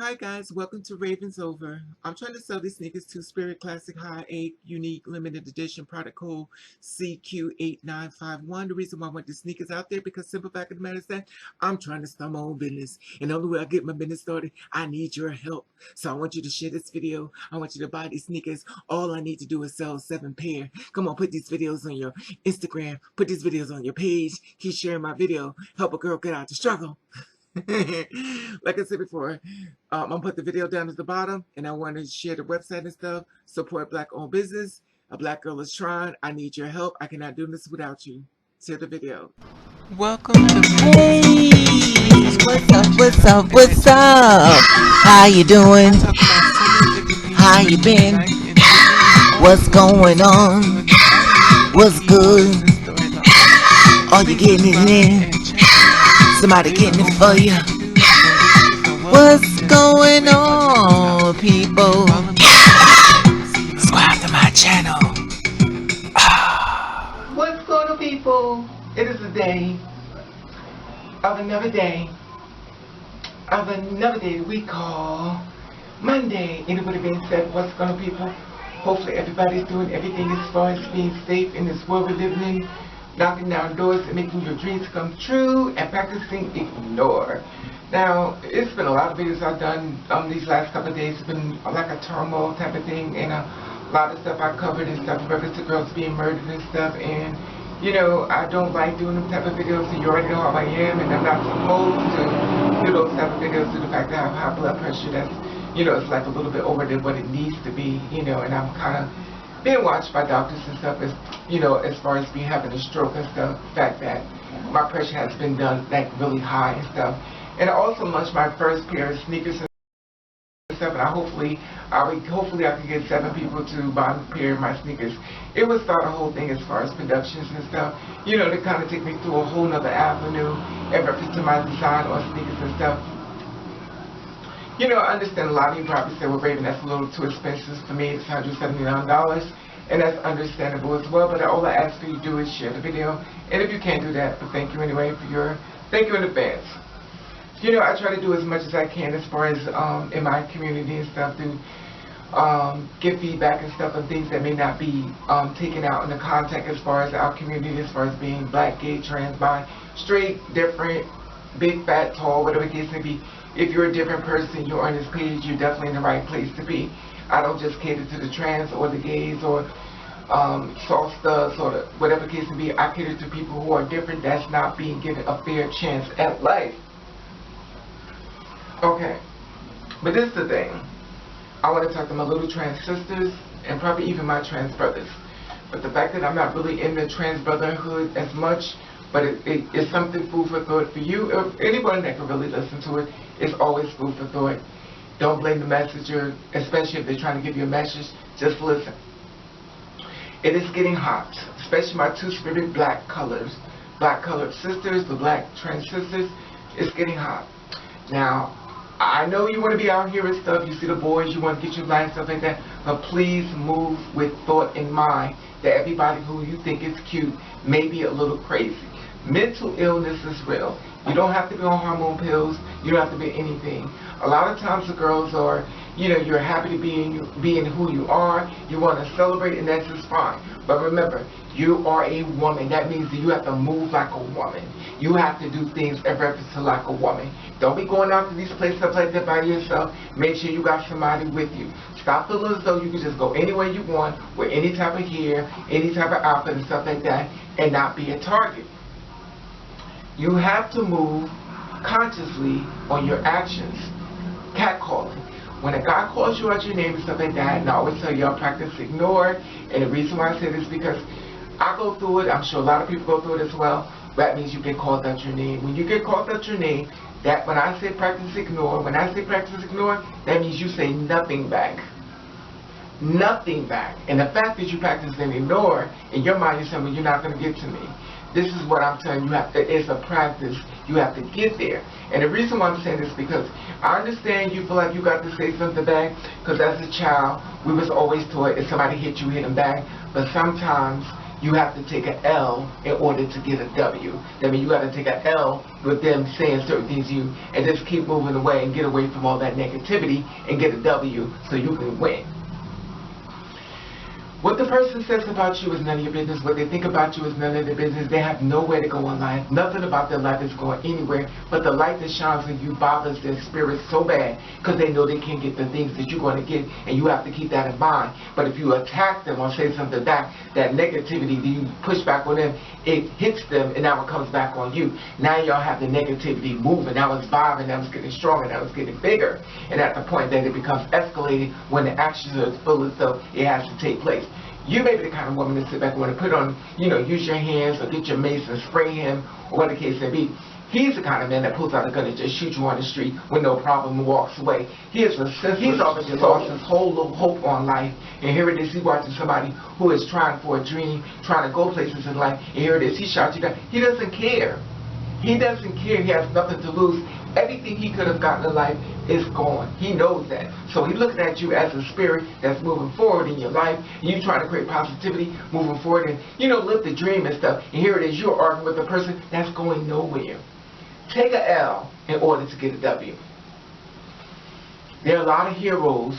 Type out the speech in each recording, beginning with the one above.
Hi guys, welcome to Ravenovah. I'm trying to sell these sneakers to Spirit Classic High 8 Unique Limited Edition product code CQ8951. The reason why I want the sneakers out there because simple fact of the matter is that I'm trying to start my own business. And the only way I get my business started, I need your help. So I want you to share this video. I want you to buy these sneakers. All I need to do is sell 7 pair. Come on, put these videos on your Instagram. Put these videos on your page. Keep sharing my video. Help a girl get out the struggle. Like I said before, I'm gonna put the video down at the bottom, and I want to share the website and stuff. Support Black-owned business. A Black girl is trying. I need your help. I cannot do this without you. Share the video. Welcome to Hey, what's up, what's up, what's up? How you doing? How you been? What's going on? What's good? Are you getting it in? Somebody getting it for you? What's going on, people? Subscribe to my channel. What's going on, people? It is a day of another day we call Monday. And it would have been said, what's going on, people? Hopefully everybody's doing everything as far as being safe in this world we're living in, knocking down doors and making your dreams come true, and practicing ignore. Now, it's been a lot of videos I've done these last couple of days. It's been like a turmoil type of thing, and a lot of stuff I covered and stuff, reference to girls being murdered and stuff, and you know, I don't like doing them type of videos, and you already know how I am, and I'm not supposed to do those type of videos due to the fact that I have high blood pressure. That's, you know, it's like a little bit over than what it needs to be, you know, and I'm kind of being watched by doctors and stuff, as you know, as far as me having a stroke and stuff. The fact that my pressure has been done like really high and stuff. And I also launched my first pair of sneakers and stuff, and hopefully I can get 7 people to buy a pair of my sneakers. It would start a whole thing as far as productions and stuff, you know, to kind of take me through a whole nother avenue and reference to my design on sneakers and stuff. You know, I understand a lot of you probably say, well, Raven, that's a little too expensive for me. It's $179, and that's understandable as well. But all I ask for you to do is share the video. And if you can't do that, but thank you anyway for your, thank you in advance. You know, I try to do as much as I can as far as in my community and stuff to give feedback and stuff on things that may not be taken out in the content as far as our community, as far as being black, gay, trans, bi, straight, different, big, fat, tall, whatever the case may be. If you're a different person, you're on this page, you're definitely in the right place to be. I don't just cater to the trans or the gays or soft studs or whatever the case may be. I cater to people who are different, that's not being given a fair chance at life. Okay, but this is the thing. I want to talk to my little trans sisters and probably even my trans brothers. But the fact that I'm not really in the trans brotherhood as much, but it's something food for thought for you, or anyone that can really listen to it. It's always food for thought. Don't blame the messenger, especially if they're trying to give you a message. Just listen. It is getting hot, especially my two spirit black colored sisters, the black trans sisters. It's getting hot. Now, I know you want to be out here and stuff. You see the boys, you want to get your life and stuff like that. But please move with thought in mind that everybody who you think is cute may be a little crazy. Mental illness is real. You don't have to be on hormone pills. You don't have to be anything. A lot of times the girls are, you know, you're happy to being who you are. You want to celebrate, and that's just fine. But remember, you are a woman. That means that you have to move like a woman. You have to do things in reference to like a woman. Don't be going out to these places stuff like that by yourself. Make sure you got somebody with you. Stop feeling as though you can just go anywhere you want with any type of hair, any type of outfit and stuff like that, and not be a target. You have to move consciously on your actions. Catcalling. When a guy calls you out your name and stuff like that, and I always tell y'all practice ignore, and the reason why I say this is because I go through it, I'm sure a lot of people go through it as well. That means you get called out your name. When you get called out your name, that when I say practice ignore, that means you say nothing back. Nothing back. And the fact that you practice and ignore, in your mind you're saying, well, you're not going to get to me. This is what I'm telling you. It's a practice. You have to get there. And the reason why I'm saying this is because I understand you feel like you got to say something back, because as a child, we was always taught if somebody hit you, hit them back. But sometimes you have to take an L in order to get a W. That means you got to take an L with them saying certain things to you and just keep moving away and get away from all that negativity and get a W so you can win. What the person says about you is none of your business. What they think about you is none of their business. They have nowhere to go in life. Nothing about their life is going anywhere. But the light that shines on you bothers their spirit so bad because they know they can't get the things that you're going to get, and you have to keep that in mind. But if you attack them or say something back, that negativity that you push back on them, it hits them and now it comes back on you. Now y'all have the negativity moving. Now it's vibing. Now it's getting stronger. Now it's getting bigger. And at the point that it becomes escalated, when the actions are full of stuff, it has to take place. You may be the kind of woman to sit back and want to put on, use your hands or get your mace and spray him, or what the case may be. He's the kind of man that pulls out a gun and just shoots you on the street with no problem and walks away. He's obviously lost his whole little hope on life, and here it is, he's watching somebody who is trying for a dream, trying to go places in life, and here it is, he shot you down. He doesn't care. He doesn't care. He has nothing to lose. Everything he could have gotten in life is gone. He knows that. So he's looking at you as a spirit that's moving forward in your life. And you trying to create positivity, moving forward, and live the dream and stuff. And here it is, you're arguing with a person that's going nowhere. Take a L in order to get a W. There are a lot of heroes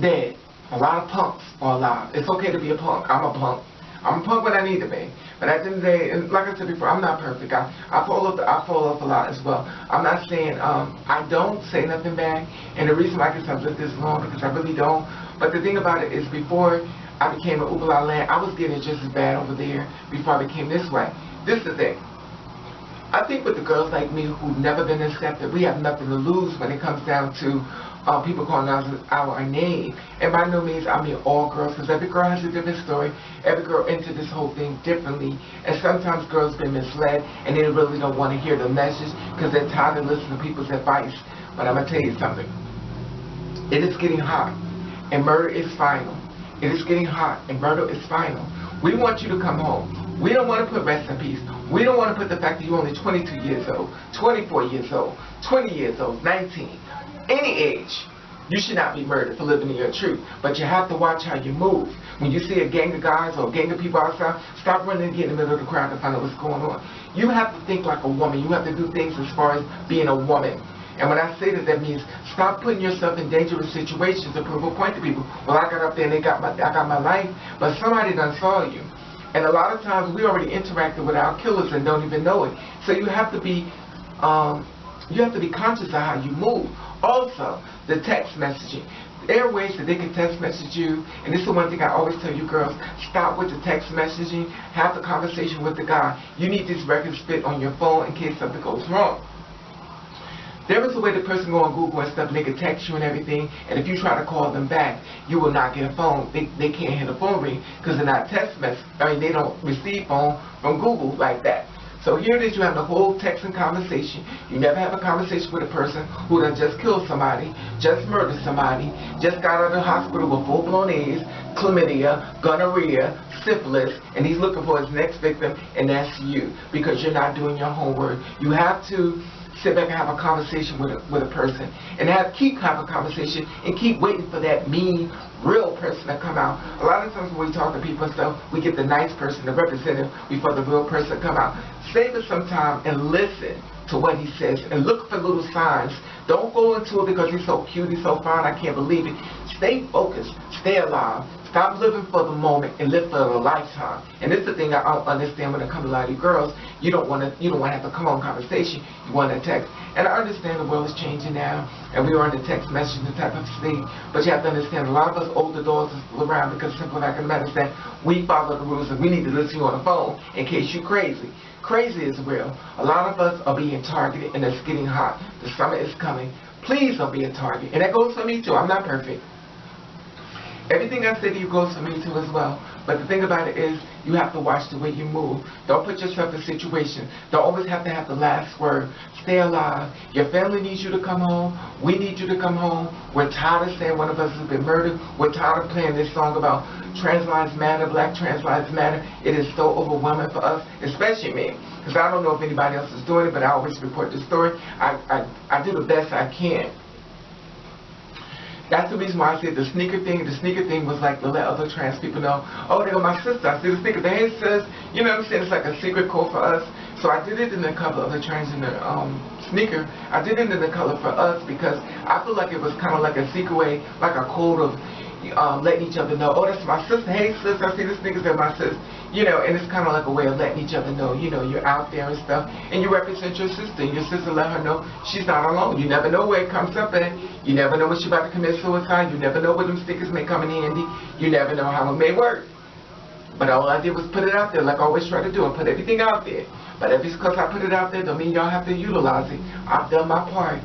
dead. A lot of punks are alive. It's okay to be a punk. I'm a punk. I'm a punk when I need to be. But at the end of the day, and like I said before, I'm not perfect. I fall off a lot as well. I'm not saying I don't say nothing bad, and the reason why I guess I've lived this long because I really don't. But the thing about it is, before I became an Ubala land, I was getting just as bad over there before I became this way. This is the thing. I think with the girls like me who've never been accepted, we have nothing to lose when it comes down to people calling out our name. And by no means I mean all girls, because every girl has a different story. Every girl entered this whole thing differently. And sometimes girls been misled and they really don't want to hear the message because they're tired of listening to people's advice. But I'm going to tell you something. It is getting hot and murder is final. It is getting hot and murder is final. We want you to come home. We don't want to put rest in peace. We don't want to put the fact that you're only 22 years old, 24 years old, 20 years old, 19. Any age, you should not be murdered for living in your truth. But you have to watch how you move. When you see a gang of guys or a gang of people outside, stop running and get in the middle of the crowd to find out what's going on. You have to think like a woman. You have to do things as far as being a woman. And when I say that, that means stop putting yourself in dangerous situations to prove a point to people. Well, I got up there and I got my life, but somebody done saw you. And a lot of times we already interacted with our killers and don't even know it. So you have to be conscious of how you move. Also, the text messaging. There are ways that they can text message you, and this is the one thing I always tell you girls, stop with the text messaging, have the conversation with the guy. You need this record spit on your phone in case something goes wrong. There is a way the person go on Google and stuff, and they can text you and everything, and if you try to call them back, you will not get a phone. They can't hear the phone ring because they're not text message. They don't receive phone from Google like that. So here it is, you have the whole text and conversation. You never have a conversation with a person who done just killed somebody, just murdered somebody, just got out of the hospital with full-blown AIDS, chlamydia, gonorrhea, syphilis, and he's looking for his next victim, and that's you, because you're not doing your homework. You have to sit back and have a conversation with a person, and keep having a conversation, and keep waiting for that mean, real person to come out. A lot of times when we talk to people and stuff, we get the nice person, the representative, before the real person come out. Save us some time and listen to what he says, and look for little signs. Don't go into it because he's so cute, he's so fine, I can't believe it. Stay focused, stay alive. Stop living for the moment and live for a lifetime. And this is the thing I don't understand when it comes to a lot of you girls. You don't want to have to come on conversation. You want to text. And I understand the world is changing now, and we are in the text messaging type of thing. But you have to understand a lot of us older dogs are still around because the simple fact of the matter is that we follow the rules and we need to listen to you on the phone in case you're crazy. Crazy is real. A lot of us are being targeted, and it's getting hot. The summer is coming. Please don't be a target. And that goes for me too. I'm not perfect. Everything I say to you goes for me too as well. But the thing about it is, you have to watch the way you move. Don't put yourself in situations. Don't always have to have the last word. Stay alive. Your family needs you to come home. We need you to come home. We're tired of saying one of us has been murdered. We're tired of playing this song about trans lives matter, black trans lives matter. It is so overwhelming for us, especially me. Because I don't know if anybody else is doing it, but I always report the story. I do the best I can. That's the reason why I said the sneaker thing. The sneaker thing was like to let other trans people know, oh, there go my sister. I see the sneaker. Hey, sis. You know what I'm saying? It's like a secret code for us. So I did it in the color of the transgender sneaker. I did it in the color for us because I feel like it was kind of like a secret way, like a code of letting each other know, oh, that's my sister. Hey, sis, I see the sneakers. They're my sis. You know, and it's kind of like a way of letting each other know, you know, you're out there and stuff, and you represent your sister, and your sister let her know she's not alone. You never know where it comes up at. You never know when she's about to commit suicide. You never know where them stickers may come in handy. You never know how it may work. But all I did was put it out there, like I always try to do, and put everything out there. But if it's because I put it out there, don't mean y'all have to utilize it. I've done my part.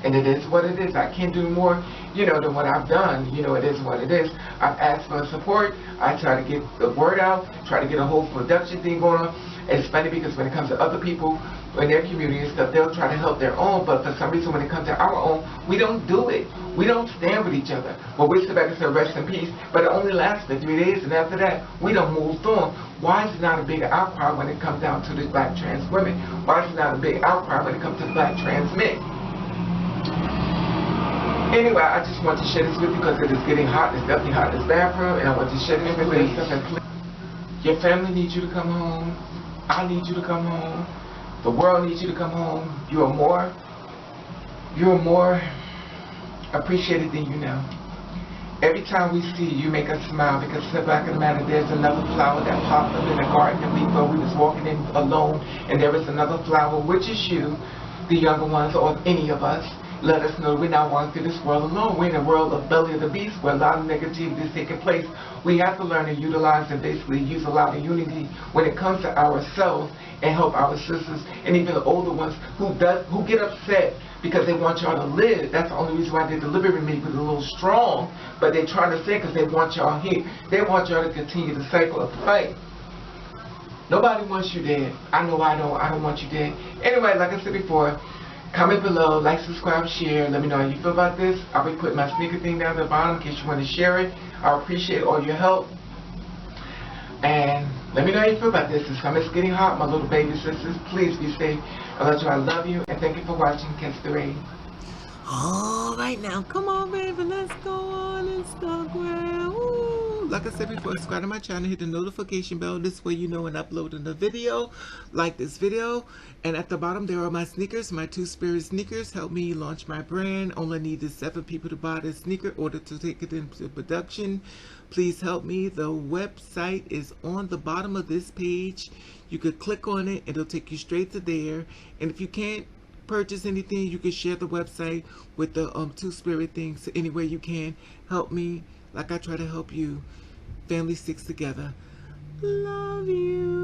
And it is what it is. I can't do more, you know, than what I've done. You know, it is what it is. I've asked for support. I try to get the word out, try to get a whole production thing going on. It's funny because when it comes to other people in their community and stuff, they'll try to help their own, but for some reason when it comes to our own, we don't do it. We don't stand with each other. Well, we sit back and say rest in peace, but it only lasts for 3 days, and after that, we don't move on. Why is it not a big outcry when it comes down to the black trans women? Why is it not a big outcry when it comes to the black trans men? Anyway, I just want to share this with you because it is getting hot. It's definitely hot in this bathroom, and I want to share this with you. Your family needs you to come home. I need you to come home. The world needs you to come home. You are more appreciated than you know. Every time we see you, make us smile because the fact of the matter, there's another flower that popped up in the garden that we thought we was walking in alone, and there is another flower, which is you, the younger ones, or any of us. Let us know we're not walking through this world alone. We're in a world of belly of the beast where a lot of negativity is taking place. We have to learn to utilize and basically use a lot of unity when it comes to ourselves and help our sisters and even the older ones who get upset because they want y'all to live. That's the only reason why they deliver me was a little strong, but they're trying to say because they want y'all here. They want y'all to continue the cycle of the fight. Nobody wants you dead. I know I don't want you dead. Anyway, like I said before, comment below, like, subscribe, share. Let me know how you feel about this. I'll be putting my sneaker thing down at the bottom in case you want to share it. I appreciate all your help. And let me know how you feel about this. The summer's getting hot, my little baby sisters. Please be safe. I love you, and thank you for watching Catch the Rain. All right now, come on, baby, let's go on Instagram. Ooh. Like I said before, subscribe to my channel, hit the notification bell. This way you know when I upload a video. Like this video. And at the bottom, there are my sneakers, my Two Spirit sneakers. Help me launch my brand. Only need is 7 people to buy this sneaker in order to take it into production. Please help me. The website is on the bottom of this page. You could click on it. It'll take you straight to there. And if you can't purchase anything, you can share the website with the Two Spirit things. So any way you can, help me like I try to help you. Family sticks together. Love you.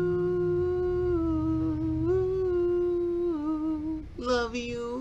Love you.